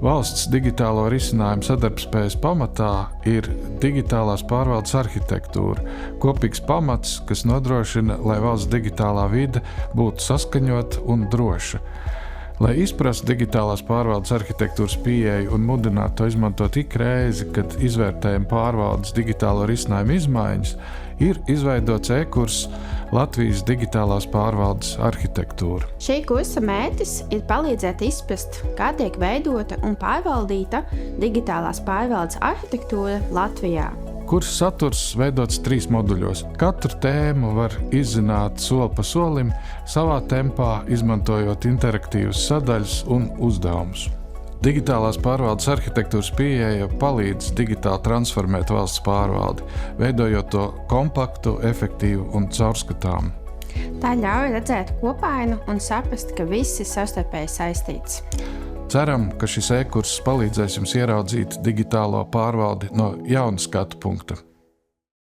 Valsts digitālo risinājumu sadarbspējas pamatā ir digitālās pārvaldes arhitektūra, kopīgs pamats, kas nodrošina, lai valsts digitālā vide būtu saskaņota un droša. Lai izprastu digitālās pārvaldes arhitektūras pieeju un mudinātu to izmantot ik reizi, kad izvērtējam pārvaldes digitālo risinājumu izmaiņas, ir izveidots e-kurs Latvijas digitālās pārvaldes arhitektūra. Šī kursa mērķis ir palīdzēt izprast, kā tiek veidota un pārvaldīta digitālās pārvaldes arhitektūra Latvijā. Kursa saturs veidots 3 moduļos. Katru tēmu var izzināt soli pa solim, savā tempā, izmantojot interaktīvas sadaļas un uzdevumus. Digitālās pārvaldes arhitektūras pieeja palīdz digitāli transformēt valsts pārvaldi, veidojot to kompaktu, efektīvu un caurskatāmu. Tā ļauj redzēt kopainu un saprast, ka viss ir savstarpēji saistīts. Ceram, ka šis e-kurs palīdzēs jums ieraudzīt digitālo pārvaldi no jauna skatu punkta.